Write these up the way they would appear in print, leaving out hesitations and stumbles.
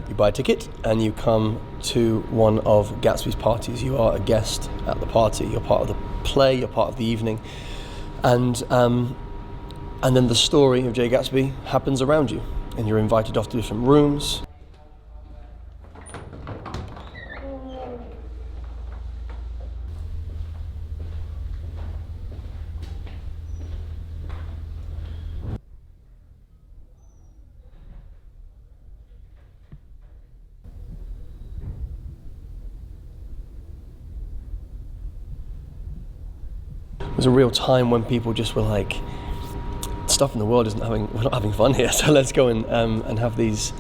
you buy a ticket and you come to one of Gatsby's parties. You are a guest at the party. You're part of the play. You're part of the evening, and then the story of Jay Gatsby happens around you, and you're invited off to different rooms. It was a real time when people just were like, stuff in the world we're not having fun here, so let's go and have these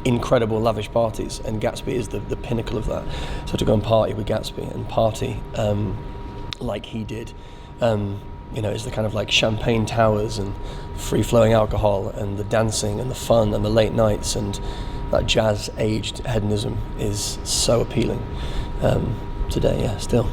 incredible lavish parties, and Gatsby is the pinnacle of that. So to go and party with Gatsby and party like he did, is the kind of like champagne towers and free-flowing alcohol and the dancing and the fun and the late nights, and that jazz-aged hedonism is so appealing today, yeah, still.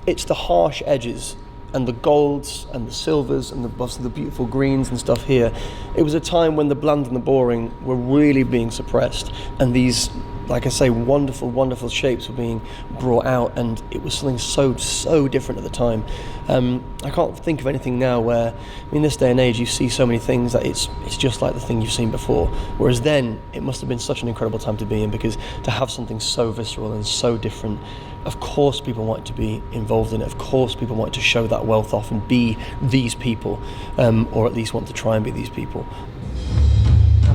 It's the harsh edges and the golds and the silvers and the beautiful greens and stuff here. It was a time when the bland and the boring were really being suppressed, and these, like I say, wonderful, wonderful shapes were being brought out, and it was something so different at the time. I can't think of anything now where, in this day and age, you see so many things that it's just like the thing you've seen before. Whereas then, it must have been such an incredible time to be in, because to have something so visceral and so different, of course people wanted to be involved in it. Of course people wanted to show that wealth off and be these people, or at least want to try and be these people.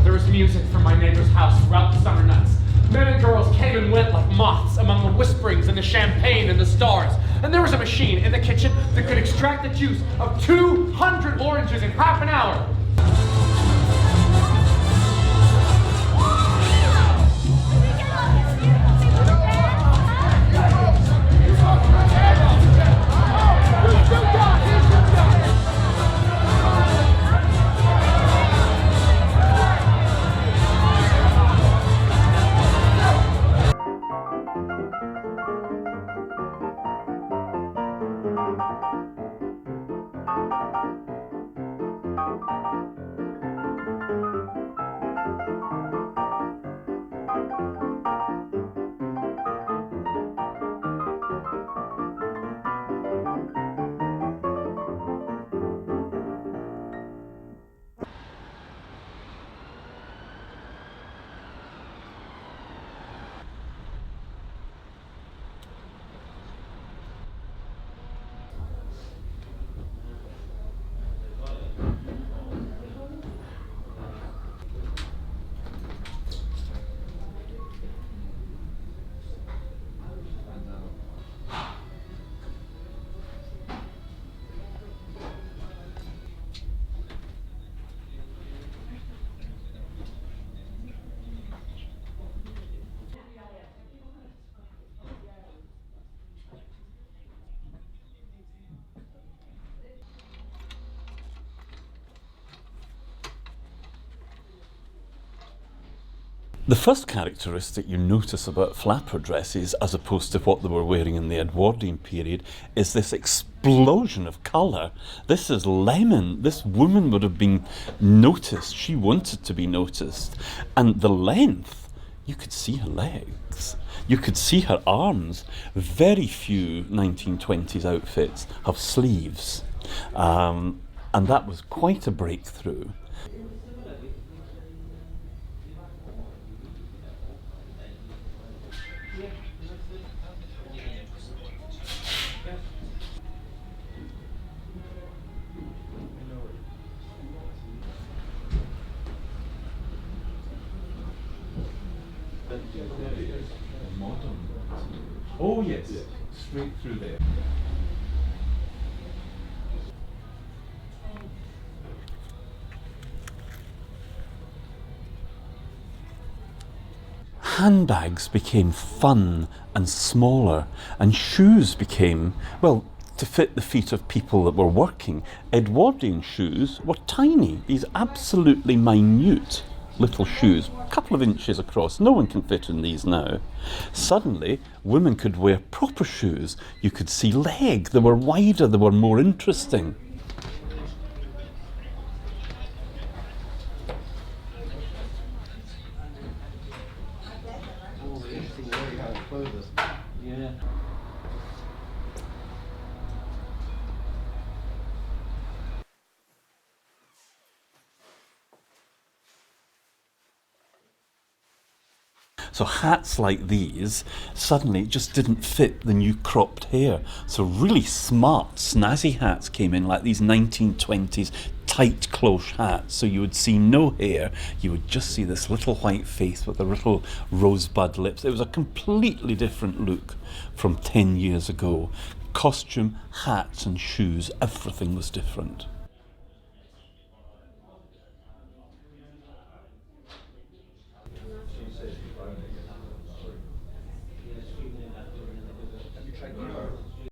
There was music from my neighbor's house throughout the summer nights. Men and girls came and went like moths among the whisperings and the champagne and the stars. And there was a machine in the kitchen that could extract the juice of 200 oranges in half an hour. The first characteristic you notice about flapper dresses, as opposed to what they were wearing in the Edwardian period, is this explosion of colour. This is lemon. This woman would have been noticed. She wanted to be noticed. And the length, you could see her legs. You could see her arms. Very few 1920s outfits have sleeves. And that was quite a breakthrough. Oh yes, straight through there. handbags became fun and smaller, and shoes became, well, to fit the feet of people that were working. Edwardian shoes were tiny, these absolutely minute little shoes, a couple of inches across. No one can fit in these now. Suddenly, women could wear proper shoes. You could see leg, they were wider, they were more interesting. So hats like these suddenly just didn't fit the new cropped hair. So really smart, snazzy hats came in, like these 1920s tight cloche hats. So you would see no hair, you would just see this little white face with the little rosebud lips. It was a completely different look from 10 years ago. Costume, hats and shoes, everything was different.